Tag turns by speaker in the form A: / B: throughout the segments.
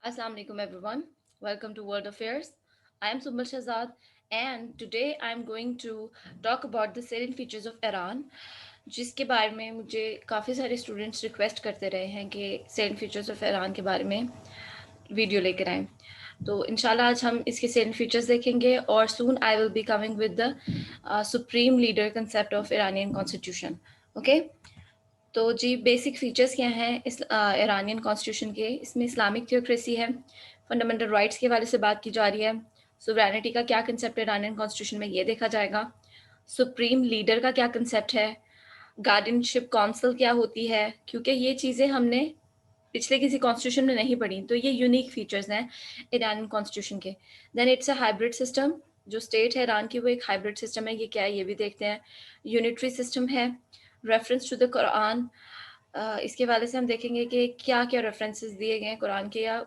A: Assalamu alaikum everyone. Welcome to World Affairs. I am Sumal Shahzad and today I am going to talk about the salient features of Iran जिसके बारे में मुझे काफ़ी सारे students request करते रहे हैं कि salient features of Iran के बारे में वीडियो लेकर आएँ तो इंशाल्लाह आज हम इसके salient features देखेंगे और soon I will be coming with the supreme leader concept of Iranian constitution. Okay? तो जी बेसिक फीचर्स क्या हैं इस ईरानियन कॉन्स्टिट्यूशन के। इसमें इस्लामिक थियोक्रेसी है, फंडामेंटल राइट्स के हवाले से बात की जा रही है, सोवरेनिटी का क्या कंसेप्ट है ईरानियन कॉन्स्टिट्यूशन में ये देखा जाएगा, सुप्रीम लीडर का क्या कंसेप्ट है, गार्डियनशिप काउंसिल क्या होती है, क्योंकि ये चीज़ें हमने पिछले किसी कॉन्स्टिट्यूशन में नहीं पढ़ी, तो ये यूनिक फीचर्स हैं ईरानियन कॉन्स्टिट्यूशन के। Then it's a hybrid system, जो स्टेट है ईरान की वो एक हाइब्रिड सिस्टम है, ये क्या है ये भी देखते हैं। यूनिटरी सिस्टम है, रेफरेंस टू द कुरान, इसके हवाले से हम देखेंगे कि क्या क्या रेफरेंसेस दिए गए हैं कुरान के, या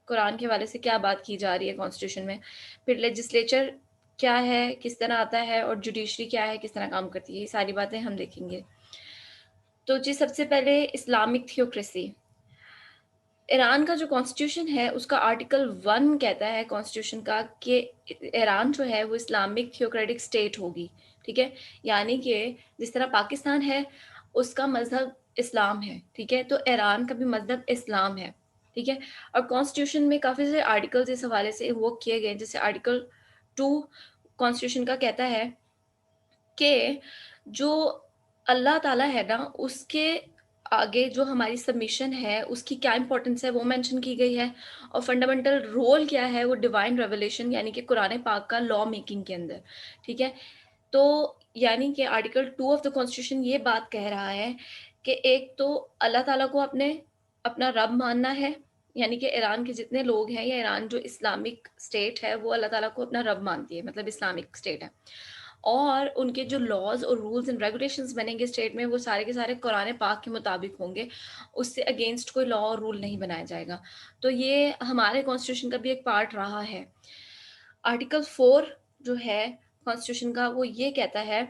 A: कुरान के हवाले से क्या बात की जा रही है कॉन्स्टिट्यूशन में। फिर लेजिस्लेचर क्या है, किस तरह आता है, और जुडिशरी क्या है, किस तरह काम करती है, ये सारी बातें हम देखेंगे। तो जी सबसे पहले इस्लामिक थियोक्रेसी। ईरान का जो कॉन्स्टिट्यूशन है उसका आर्टिकल 1 कहता है कॉन्स्टिट्यूशन का कि ईरान जो है वो इस्लामिक थियोक्रेटिक स्टेट होगी। ठीक है, यानी कि जिस तरह पाकिस्तान है उसका मजहब इस्लाम है। ठीक है, तो ईरान का भी मजहब इस्लाम है। ठीक है, और कॉन्स्टिट्यूशन में काफ़ी सारे आर्टिकल्स इस हवाले से वो किए गए, जैसे आर्टिकल 2 कॉन्स्टिट्यूशन का कहता है कि जो अल्लाह ताला है ना उसके आगे जो हमारी सबमिशन है उसकी क्या इंपॉर्टेंस है वो मेंशन की गई है, और फंडामेंटल रोल क्या है वो डिवाइन रेवलेशन यानी कि कुरान पाक का लॉ मेकिंग के अंदर। ठीक है, तो यानी कि आर्टिकल 2 ऑफ द कॉन्स्टिट्यूशन ये बात कह रहा है कि एक तो अल्लाह ताला को अपने अपना रब मानना है, यानी कि ईरान के जितने लोग हैं या ईरान जो इस्लामिक स्टेट है वो अल्लाह ताला को अपना रब मानती है, मतलब इस्लामिक स्टेट है। और उनके जो लॉज और रूल्स एंड रेगुलेशंस बनेंगे स्टेट में वो सारे के सारे कुरान पाक के मुताबिक होंगे, उससे अगेंस्ट कोई लॉ और रूल नहीं बनाया जाएगा। तो ये हमारे कॉन्स्टिट्यूशन का भी एक पार्ट रहा है। आर्टिकल 4 जो है कॉन्स्टिट्यूशन का वो ये कहता है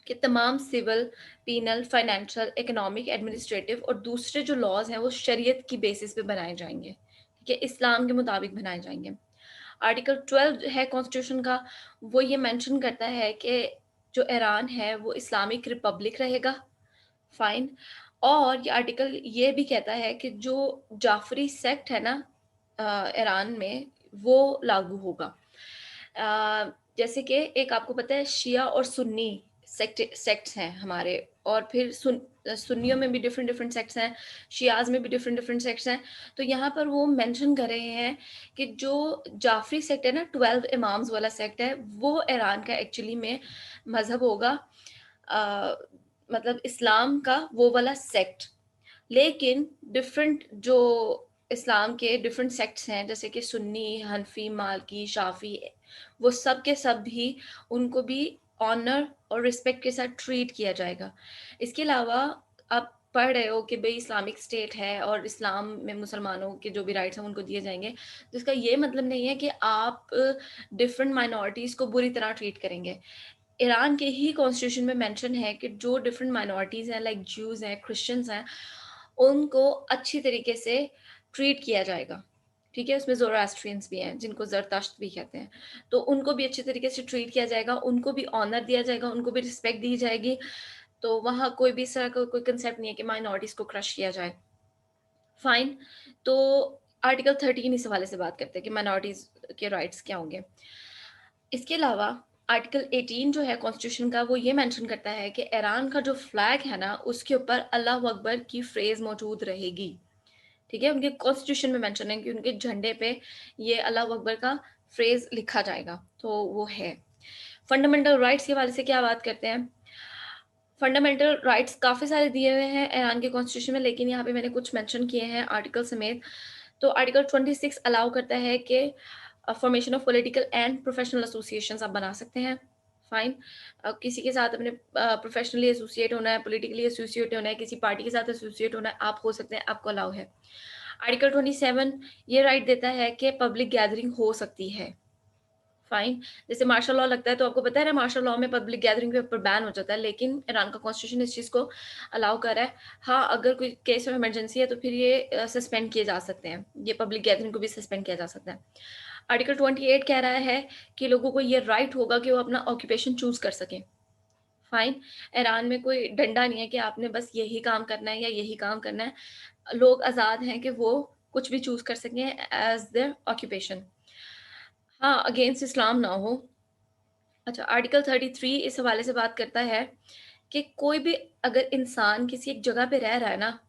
A: कि तमाम civil, penal, financial, economic, administrative और दूसरे जो लॉज हैं वो शरीयत की बेसिस पे बनाए जाएंगे। ठीक है, इस्लाम के मुताबिक बनाए जाएंगे। आर्टिकल 12 है कॉन्स्टिट्यूशन का, वो ये मेंशन करता है कि जो ईरान है वो इस्लामिक रिपब्लिक रहेगा। फाइन। और ये आर्टिकल ये भी कहता है कि जो जाफरी सेक्ट है ना ईरान में वो लागू होगा। जैसे कि एक आपको पता है शिया और सुन्नी सेक्ट्स हैं हमारे, और फिर सुन्नियों में भी डिफरेंट डिफरेंट सेक्ट्स हैं, शियाज में भी डिफरेंट डिफरेंट सेक्ट्स हैं। तो यहाँ पर वो मेंशन कर रहे हैं कि जो जाफरी सेक्ट है ना, 12 इमाम्स वाला सेक्ट है, वो ईरान का एक्चुअली में मजहब होगा, अ, मतलब इस्लाम का वो वाला सेक्ट। लेकिन डिफरेंट जो इस्लाम के डिफरेंट सेक्ट्स हैं जैसे कि सुन्नी, हनफी, मालकी, शाफी, वो सब के सब भी उनको भी ऑनर और रिस्पेक्ट के साथ ट्रीट किया जाएगा। इसके अलावा आप पढ़ रहे हो कि भाई इस्लामिक स्टेट है और इस्लाम में मुसलमानों के जो भी राइट्स हैं उनको दिए जाएंगे, तो इसका ये मतलब नहीं है कि आप डिफरेंट माइनॉरिटीज़ को बुरी तरह ट्रीट करेंगे। ईरान के ही कॉन्स्टिट्यूशन में मेंशन है कि जो डिफरेंट माइनॉरिटीज़ हैं लाइक ज्यूज़ हैं, क्रिश्चियंस हैं, उनको अच्छी तरीके से ट्रीट किया जाएगा। ठीक है, उसमें ज़ोरास्ट्रियंस भी हैं जिनको ज़रतश्त भी कहते हैं, तो उनको भी अच्छी तरीके से ट्रीट किया जाएगा, उनको भी ऑनर दिया जाएगा, उनको भी रिस्पेक्ट दी जाएगी। तो वहाँ कोई भी इस तरह का कोई कंसेप्ट नहीं है कि माइनॉरिटीज़ को क्रश किया जाए। फाइन। तो आर्टिकल 13 इस हवाले से बात करते हैं कि माइनॉरिटीज़ के राइट्स क्या होंगे। इसके अलावा आर्टिकल 18 जो है कॉन्स्टिट्यूशन का वो ये मेंशन करता है कि ईरान का जो फ्लैग है ना उसके ऊपर अल्लाह अकबर की फ्रेज मौजूद रहेगी। ठीक है, उनके कॉन्स्टिट्यूशन में मेंशन है कि उनके झंडे पे ये अल्लाह अकबर का फ्रेज लिखा जाएगा, तो वो है। फंडामेंटल राइट्स के हवाले से क्या बात करते हैं। फंडामेंटल राइट्स काफ़ी सारे दिए हुए हैं ईरान के कॉन्स्टिट्यूशन में, लेकिन यहाँ पे मैंने कुछ मेंशन किए हैं आर्टिकल समेत। तो आर्टिकल 26 अलाउ करता है कि formation of political and professional associations आप बना सकते हैं। फाइन। किसी के साथ अपने प्रोफेशनली एसोसिएट होना है, पॉलिटिकली एसोसिएट होना है, किसी पार्टी के साथ एसोसिएट होना है, आप हो सकते हैं, आपको अलाउ है। आर्टिकल 27 ये राइट देता है कि पब्लिक गैदरिंग हो सकती है। फाइन। जैसे मार्शल लॉ लगता है तो आपको पता है ना, मार्शल लॉ में पब्लिक गैदरिंग के ऊपर बैन हो जाता है, लेकिन ईरान का कॉन्स्टिट्यूशन इस चीज़ को अलाउ कर रहा है। हाँ, अगर कोई केस ऑफ इमरजेंसी है तो फिर ये सस्पेंड किए जा सकते हैं, ये पब्लिक गैदरिंग को भी सस्पेंड किया जा सकता है। आर्टिकल 28 कह रहा है कि लोगों को ये राइट होगा कि वो अपना ऑक्यूपेशन चूज़ कर सकें। फाइन। ईरान में कोई डंडा नहीं है कि आपने बस यही काम करना है या यही काम करना है। लोग आज़ाद हैं कि वो कुछ भी चूज़ कर सकें एज़ देयर ऑक्यूपेशन। हाँ, अगेंस्ट इस्लाम ना हो। अच्छा, आर्टिकल 33 इस हवाले से बात करता है कि कोई भी अगर इंसान किसी एक जगह पे रह रहा है ना,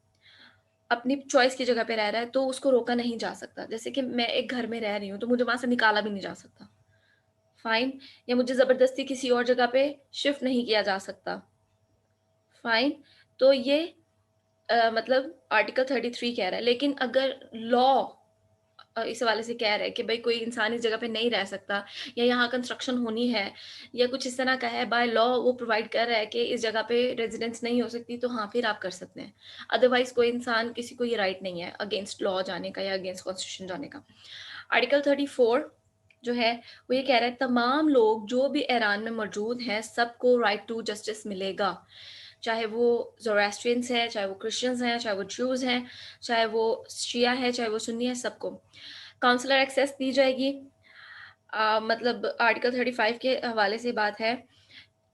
A: अपनी चॉइस की जगह पे रह रहा है, तो उसको रोका नहीं जा सकता। जैसे कि मैं एक घर में रह रही हूँ, तो मुझे वहाँ से निकाला भी नहीं जा सकता, फाइन। या मुझे ज़बरदस्ती किसी और जगह पे शिफ्ट नहीं किया जा सकता, फाइन। तो ये मतलब आर्टिकल 33 कह रहा है। लेकिन अगर लॉ इस हवाले से कह रहा है कि भाई कोई इंसान इस जगह पे नहीं रह सकता, या यहाँ कंस्ट्रक्शन होनी है, या कुछ इस तरह का है, बाय लॉ वो प्रोवाइड कर रहा है कि इस जगह पे रेजिडेंस नहीं हो सकती, तो हाँ, फिर आप कर सकते हैं। अदरवाइज कोई इंसान, किसी को ये राइट नहीं है अगेंस्ट लॉ जाने का या अगेंस्ट कॉन्स्टिट्यूशन जाने का। आर्टिकल 34 जो है वो ये कह रहा है तमाम लोग जो भी ईरान में मौजूद हैं सबको राइट टू जस्टिस मिलेगा, चाहे वो ज़ोरास्ट्रियंस हैं, चाहे वो क्रिश्चियंस हैं, चाहे वो ज्यूज़ हैं, चाहे वो शिया है, चाहे वो सुन्नी है, सबको काउंसलर एक्सेस दी जाएगी। मतलब आर्टिकल 35 के हवाले से बात है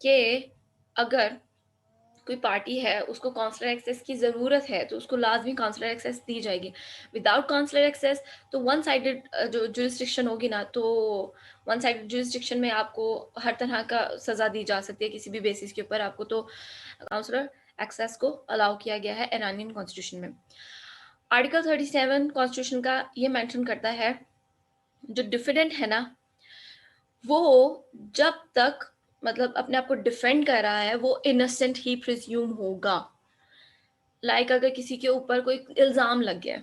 A: कि अगर कोई पार्टी है, उसको काउंसलर एक्सेस की ज़रूरत है, तो उसको लाज़मी काउंसलर एक्सेस दी जाएगी। विदाउट काउंसलर एक्सेस तो वन साइडेड जो जुरिस्डिक्शन होगी ना, तो वन साइडेड जुरिस्डिक्शन में आपको हर तरह का सज़ा दी जा सकती है किसी भी बेसिस के ऊपर आपको, तो काउंसलर एक्सेस को अलाउ किया गया है ईरानियन कॉन्स्टिट्यूशन में। आर्टिकल 37 कॉन्स्टिट्यूशन का ये मेंशन करता है, जो डिफिडेंट है ना, वो जब तक मतलब अपने आप को डिफेंड कर रहा है, वो इनोसेंट ही प्रिज्यूम होगा। लाइक अगर किसी के ऊपर कोई इल्ज़ाम लग गया,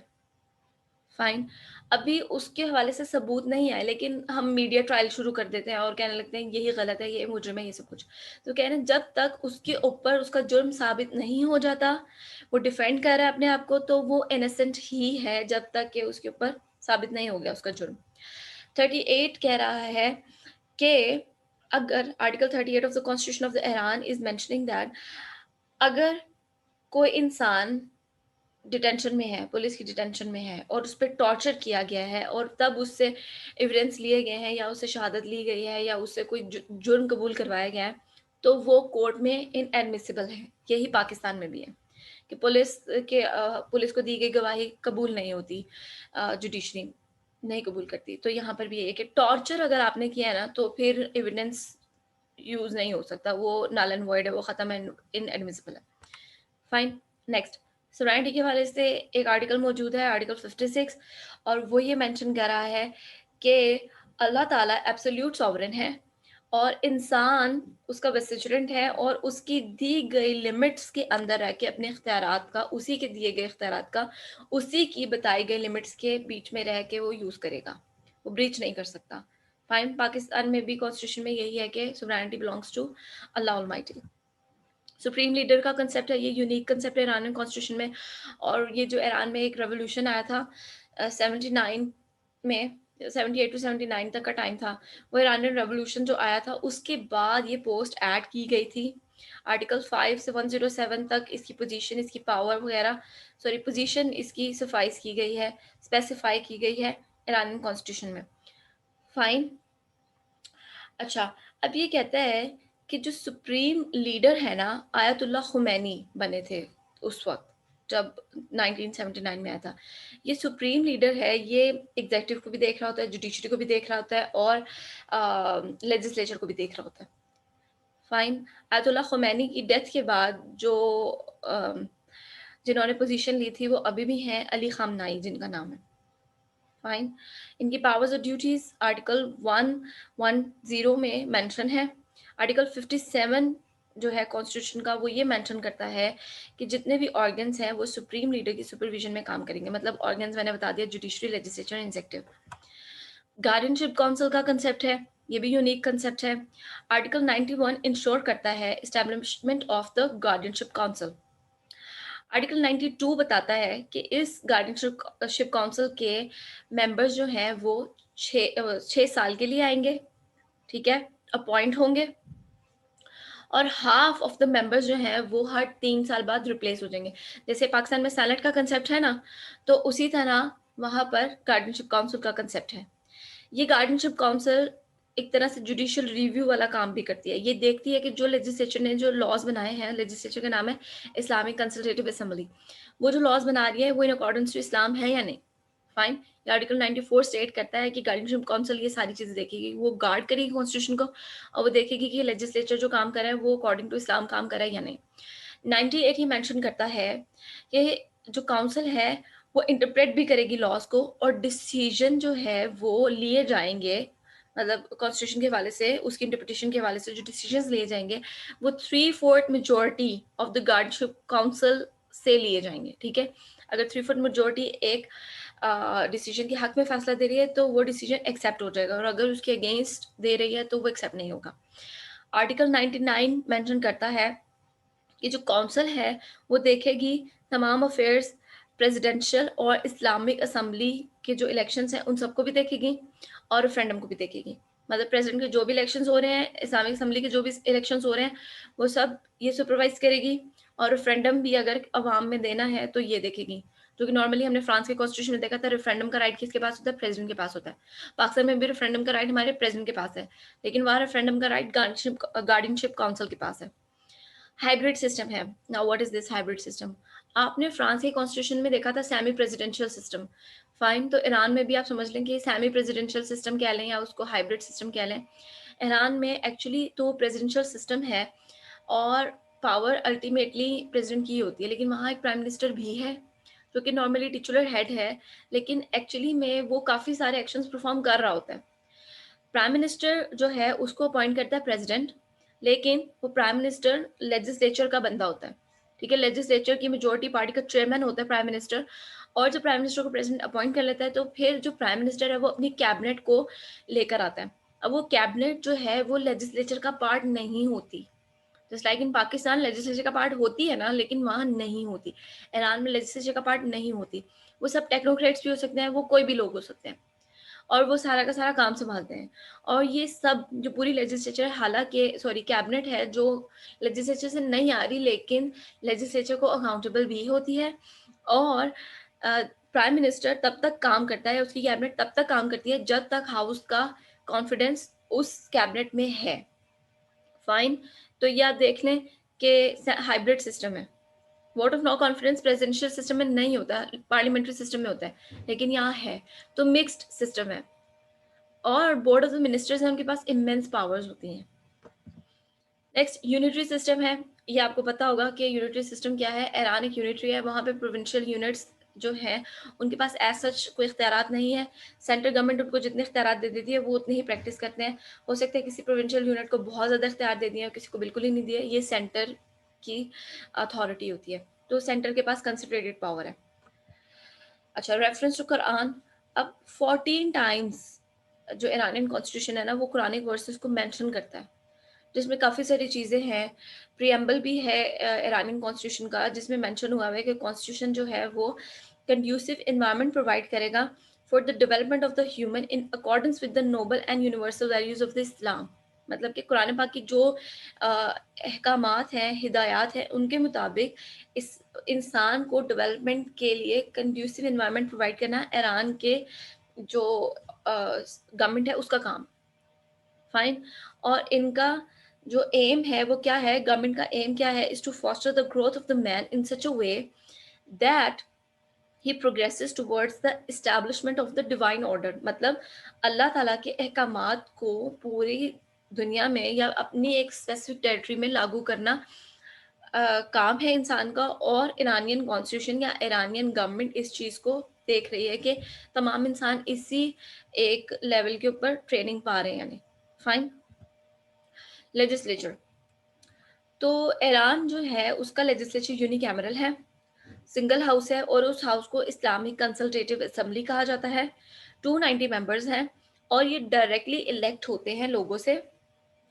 A: फाइन। अभी उसके हवाले से सबूत नहीं आए, लेकिन हम मीडिया ट्रायल शुरू कर देते हैं और कहने लगते हैं यही गलत है, ये मुजरिम है, ये सब कुछ। तो कह रहे हैं जब तक उसके ऊपर उसका जुर्म साबित नहीं हो जाता, वो डिफेंड कर रहा है अपने आप को, तो वो इनोसेंट ही है जब तक कि उसके ऊपर साबित नहीं हो गया उसका जुर्म। 38 कह रहा है कि अगर article 38 of the constitution of the Iran is mentioning that अगर कोई इंसान डिटेंशन में है, पुलिस की डिटेंशन में है और उस पे टॉर्चर किया गया है और तब उससे एविडेंस लिए गए हैं या उससे शहादत ली गई है या उससे कोई जुर्म कबूल करवाया गया है, तो वो कोर्ट में इनएडमिसिबल है। यही पाकिस्तान में भी है कि पुलिस को दी गई गवाही कबूल नहीं होती, जुडिशरी नहीं कबूल करती। तो यहाँ पर भी ये है कि टॉर्चर अगर आपने किया है ना, तो फिर एविडेंस यूज़ नहीं हो सकता, वो नल एंड वॉइड है, वो ख़त्म है, इनएडमिसिबल है। फाइन। नेक्स्ट, सोवरेनिटी के हवाले से एक आर्टिकल मौजूद है, आर्टिकल 56, और वो ये मेंशन कर रहा है कि अल्लाह ताला एब्सोल्यूट सॉवरेन है और इंसान उसका विसिचरेंट है और उसकी दी गई लिमिट्स के अंदर रह के अपने इख्तियारात का, उसी के दिए गए इख्तियारात का, उसी की बताई गई लिमिट्स के बीच में रह के वो यूज़ करेगा, वो ब्रीच नहीं कर सकता। फाइन। पाकिस्तान में भी कॉन्स्टिट्यूशन में यही है कि sovereignty belongs to Allah almighty. Supreme leader का कंसेप्ट है, ये यूनिक कंसेप्ट है ईरानियन कॉन्स्टिट्यूशन में। और ये जो ईरान में एक रेवोल्यूशन आया था 79 में, 78 टू 79 तक का टाइम था, वो ईरानियन रेवोल्यूशन जो आया था उसके बाद ये पोस्ट ऐड की गई थी। आर्टिकल 5 से 107 तक इसकी पोजीशन, इसकी पावर वगैरह, सॉरी पोजीशन इसकी सफाइस की गई है, स्पेसिफाई की गई है ईरानियन कॉन्स्टिट्यूशन में। फाइन। अच्छा, अब ये कहता है कि जो सुप्रीम लीडर है ना, आयतुल्लाह खुमैनी बने थे उस वक़्त जब 1979 में आया था। ये सुप्रीम लीडर है, ये एग्ज़ेक्युटिव को भी देख रहा होता है, जुडिशरी को भी देख रहा होता है और लेजिस्लेचर को भी देख रहा होता है। फाइन। आयतुल्लाह खुमैनी की डेथ के बाद जो जिन्होंने पोज़ीशन ली थी वो अभी भी हैं, अली ख़ामनाई जिनका नाम है। फाइन। इनकी पावर्स और ड्यूटीज आर्टिकल 110 में मेंशन है। आर्टिकल 57 जो है कॉन्स्टिट्यूशन का, वो ये मेंशन करता है कि जितने भी ऑर्गन्स हैं वो सुप्रीम लीडर की सुपरविजन में काम करेंगे। मतलब ऑर्गन्स मैंने बता दिया, judiciary, legislature, executive. Guardianship council का कंसेप्ट है, ये भी यूनिक कंसेप्ट है। आर्टिकल 91 इंश्योर करता है establishment of the guardianship council. Article 92 बताता है कि इस गार्डियनशिप काउंसिल के मेंबर्स जो हैं वो 6 साल के लिए आएंगे। ठीक है, अपॉइंट होंगे, और हाफ ऑफ द मेंबर्स जो हैं वो हर 3 साल बाद रिप्लेस हो जाएंगे। जैसे पाकिस्तान में सैनेट का कंसेप्ट है ना, तो उसी तरह वहाँ पर गार्डियनशिप काउंसिल का कंसेप्ट है। ये गार्डियनशिप काउंसिल एक तरह से जुडिशियल रिव्यू वाला काम भी करती है। ये देखती है कि जो लेजिस्लेचर ने जो लॉज बनाए हैं, लेजिस्लेचर का नाम है इस्लामिक कंसल्टेटिव असेंबली, वो जो लॉज बना रही है वो इन अकॉर्डेंस टू इस्लाम है या नहीं। फाइन। ये आर्टिकल 94 स्टेट करता है कि गार्डियनशिप काउंसिल ये सारी चीजें देखेगी, वो गार्ड करेगी कॉन्स्टिट्यूशन को, और वो देखेगी कि लेजिस्लेचर जो काम कर रहा है वो अकॉर्डिंग टू इस्लाम काम कर रहा है या नहीं। 98 ही मेंशन करता है कि जो काउंसिल है वो इंटरप्रेट भी करेगी लॉज को, और डिसीजन जो है वो लिए जाएंगे, मतलब कॉन्स्टिट्यूशन के हवाले से, उसकी इंटरप्रिटेशन के हवाले से जो डिसीजंस लिए जाएंगे वो 3/4 मेजोरिटी ऑफ द गार्डशिप काउंसिल से लिए जाएंगे। ठीक है, अगर 3/4 मेजोरिटी एक डिसीजन के हक में फैसला दे रही है तो वो डिसीजन एक्सेप्ट हो जाएगा, और अगर उसके अगेंस्ट दे रही है तो वो एक्सेप्ट नहीं होगा। आर्टिकल 99 मेंशन करता है कि जो काउंसिल है वो देखेगी तमाम अफेयर्स, प्रेसिडेंशियल और इस्लामिक असम्बली के जो इलेक्शंस हैं उन सबको भी देखेगी, और रेफरेंडम को भी देखेगी। मतलब प्रेसिडेंट के जो भी इलेक्शंस हो रहे हैं, इस्लामिक असम्बली के जो भी इलेक्शंस हो रहे हैं, वो सब ये सुपरवाइज करेगी, और रेफरेंडम भी अगर अवाम में देना है तो ये देखेगी। जो कि नॉर्मली हमने फ्रांस के कॉन्स्टिट्यूशन में देखा था, रेफरेंडम का राइट किसके पास होता है? प्रेसिडेंट के पास होता है। पाकिस्तान में भी रेफरेंडम का राइट हमारे प्रेसिडेंट के पास है, लेकिन वहाँ रेफरेंडम का राइट गार्डियनशिप काउंसिल के पास है। हाइब्रिड सिस्टम है। Now what is this hybrid system? आपने फ्रांस के कॉन्स्टिट्यूशन में देखा था सेमी प्रेसिडेंशियल सिस्टम। फाइन, तो ईरान में भी आप समझ लें कि सेमी प्रेसिडेंशियल सिस्टम कह लें या उसको हाइब्रिड सिस्टम कह लें। ईरान में एक्चुअली तो प्रेसिडेंशियल सिस्टम है, और पावर अल्टीमेटली प्रेसिडेंट की होती है, लेकिन वहाँ एक प्राइम मिनिस्टर भी है जो कि नॉर्मली टिचुलर हेड है, लेकिन एक्चुअली में वो काफ़ी सारे एक्शंस परफॉर्म कर रहा होता है। प्राइम मिनिस्टर जो है उसको अपॉइंट करता है प्रेसिडेंट, लेकिन वो प्राइम मिनिस्टर लेजिस्लेचर का बंदा होता है। ठीक है, लेजिस्लेचर की मेजोरिटी पार्टी का चेयरमैन होता है प्राइम मिनिस्टर, और जब प्राइम मिनिस्टर को प्रेसिडेंट अपॉइंट कर लेता है तो फिर जो प्राइम मिनिस्टर है वो अपनी कैबिनेट को लेकर आता है। अब वो कैबिनेट जो है वो लेजिस्लेचर का पार्ट नहीं होती। Just like in Pakistan legislature का पार्ट होती है ना, लेकिन वहाँ नहीं होती। ईरान में लेजिस्लेचर का पार्ट नहीं होती। वो सब टेक्नोक्रेट्स भी हो सकते हैं, वो कोई भी लोग हो सकते हैं, और वो सारा का सारा काम संभालते हैं। और ये सब जो पूरी लेजिस्लेचर, हालांकि सॉरी कैबिनेट है जो लेजिस्लेचर से नहीं आ रही, लेकिन लेजिस्लेचर को अकाउंटेबल भी होती है, और प्राइम मिनिस्टर तब तक काम करता है, उसकी कैबिनेट तब तक काम करती है जब तक हाउस का कॉन्फिडेंस उस कैबिनेट में है। फाइन। तो ये आप देख लें कि हाइब्रिड सिस्टम है। Vote of no confidence presidential system में नहीं होता, पार्लियामेंट्री सिस्टम में होता है, लेकिन यहाँ है। तो मिक्स्ड सिस्टम है, और बोर्ड ऑफ द मिनिस्टर्स हैं, उनके पास इमेंस पावर्स होती हैं। नेक्स्ट यूनिटरी सिस्टम है। ये आपको पता होगा कि यूनिटरी सिस्टम क्या है। ईरान एक यूनिटरी है, वहाँ पे प्रोविंशियल यूनिट्स जो हैं उनके पास एज सच कोई इख्तियारात नहीं है। सेंट्रल गवर्नमेंट उनको जितने इख्तियारात दे देती है वो उतने ही प्रैक्टिस करते हैं। हो सकता है किसी प्रोविंशियल यूनिट को बहुत ज़्यादा इख्तियार दे दिए और किसी को बिल्कुल ही नहीं दिए। ये सेंटर की अथॉरिटी होती है, तो सेंटर के पास कंसंट्रेटेड पावर है। अच्छा, रेफरेंस टू कुरान। अब 14 टाइम्स जो ईरानियन कॉन्स्टिट्यूशन है ना वो कुरानिक वर्सेस को मेंशन करता है, जिसमें काफ़ी सारी चीज़ें हैं। प्रियम्बल भी है ईरानियन कॉन्स्टिट्यूशन का, जिसमें मेंशन हुआ है कि कॉन्स्टिट्यूशन जो है वो कंड्यूसिव इन्वायरमेंट प्रोवाइड करेगा for the development of the human in accordance with the noble and universal values of the Islam. मतलब कि कुरान पाक की जो अहकामात हैं, हिदायत हैं, उनके मुताबिक इस इंसान को डेवलपमेंट के लिए कंड्यूसिव इन्वायरमेंट प्रोवाइड करना ईरान के जो गवर्नमेंट है उसका काम। फाइन। और इनका जो एम है वो क्या है, गवर्नमेंट का एम क्या है? Is to foster the growth of the man in such a way that he progresses towards the establishment of the divine order. मतलब अल्लाह ताला के अहकामात को पूरी दुनिया में या अपनी एक स्पेसिफिक टेरिटरी में लागू करना काम है इंसान का। और ईरानियन कॉन्स्टिट्यूशन या ईरानियन गवर्नमेंट इस चीज़ को देख रही है कि तमाम इंसान इसी एक लेवल के ऊपर ट्रेनिंग पा रहे हैं यानी। फाइन। लेजिस्लेचर। तो ईरान जो है उसका लेजिस्लेचर यूनिकैमरल है, सिंगल हाउस है, और उस हाउस को इस्लामिक कंसल्टेटिव असेंबली कहा जाता है। 290 मेंबर्स हैं, और ये डायरेक्टली इलेक्ट होते हैं लोगों से।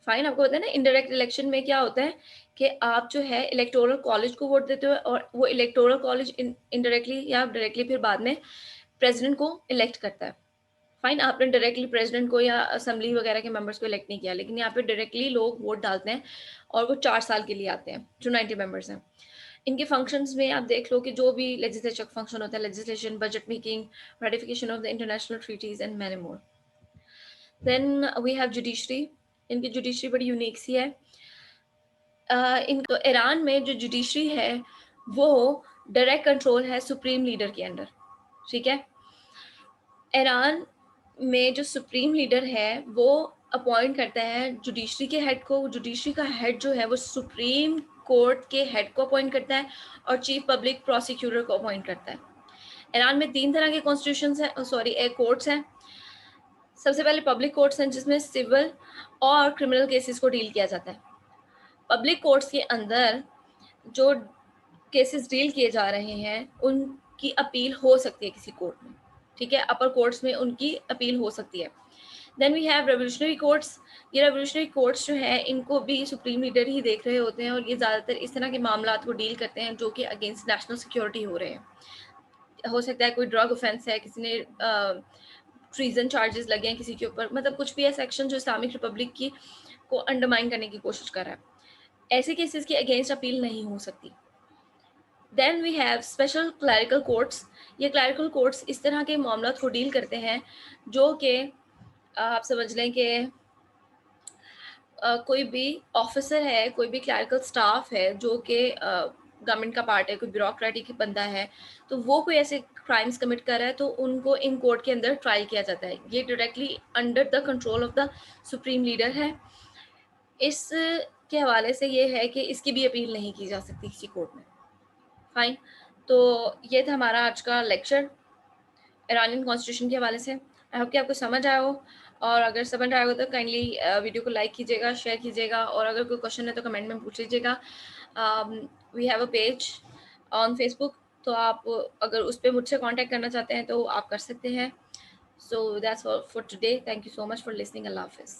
A: फाइन। आपको पता है ना इनडायरेक्ट इलेक्शन में क्या होता है कि आप जो है इलेक्टोरल कॉलेज को वोट देते हो, और वो इलेक्टोरल कॉलेज इनडायरेक्टली या डायरेक्टली फिर बाद में प्रेसिडेंट को इलेक्ट करता है। फाइन, आपने डायरेक्टली प्रेसिडेंट को या असेंबली वगैरह के मेंबर्स को इलेक्ट नहीं किया, लेकिन यहाँ पे डायरेक्टली लोग वोट डालते हैं और वो 4 साल के लिए आते हैं, जो 90 मेंबर्स हैं। इनके फंक्शंस में आप देख लो कि जो भी लेजिस्लेचर फंक्शन होता है, legislation, budget making, ratification of the international treaties and many more. Then we have judiciary. इनकी जुडिशरी बड़ी यूनिक सी है। इनको ईरान में जो जुडिशरी है वो डायरेक्ट कंट्रोल है सुप्रीम लीडर के अंडर, ठीक है। ईरान में जो सुप्रीम लीडर है वो अपॉइंट करता है जुडिशरी के हेड को। जुडिशरी का हेड जो है वो सुप्रीम कोर्ट के हेड को अपॉइंट करता है और चीफ पब्लिक प्रोसिक्यूटर को अपॉइंट करता है। ईरान में 3 तरह के कॉन्स्टिट्यूशंस हैं, सॉरी कोर्ट्स हैं। सबसे पहले पब्लिक कोर्ट्स हैं जिसमें सिविल और क्रिमिनल केसेस को डील किया जाता है। पब्लिक कोर्ट्स के अंदर जो केसेस डील किए जा रहे हैं उनकी अपील हो सकती है किसी कोर्ट में, ठीक है। अपर कोर्ट्स में उनकी अपील हो सकती है। Then we have revolutionary courts. ये रेवोल्यूशनरी कोर्ट्स जो है इनको भी सुप्रीम लीडर ही देख रहे होते हैं और ये ज़्यादातर इस तरह के मामला को डील करते हैं जो कि अगेंस्ट नेशनल सिक्योरिटी हो रहे हैं। हो सकता है कोई ड्रग ऑफेंस है, किसी ने ट्रीजन चार्जेस लगे हैं किसी के ऊपर, मतलब कुछ भी ऐसा एक्शन जो इस्लामिक रिपब्लिक की को अंडरमाइन करने की कोशिश कर रहा है। ऐसे केसेस की अगेंस्ट अपील नहीं हो सकती। Then we have special clerical courts. ये क्लैरिकल कोर्ट्स इस तरह के मामला को डील करते हैं जो कि आप समझ लें कि कोई भी ऑफिसर है, कोई भी क्लैरिकल स्टाफ है जो कि गवर्नमेंट का पार्ट है, कोई ब्यूरोक्रेटिक बंदा है, तो वो कोई ऐसे क्राइम्स कमिट कर रहा है तो उनको इन कोर्ट के अंदर ट्रायल किया जाता है। ये directly under the control of the supreme leader है। इस के हवाले से ये है कि इसकी भी अपील नहीं की जा सकती किसी कोर्ट में। फाइन, तो ये था हमारा आज का लेक्चर ईरानियन कॉन्स्टिट्यूशन के हवाले से। आई होप कि आपको समझ आया हो, और अगर समझ आया हो तो काइंडली वीडियो को लाइक कीजिएगा, शेयर कीजिएगा, और अगर कोई क्वेश्चन है तो कमेंट में पूछ लीजिएगा। We have a page on Facebook, तो आप अगर उस पर मुझसे कांटेक्ट करना चाहते हैं तो आप कर सकते हैं। So that's all for today. Thank you so much for listening. अल्लाह हाफिज़।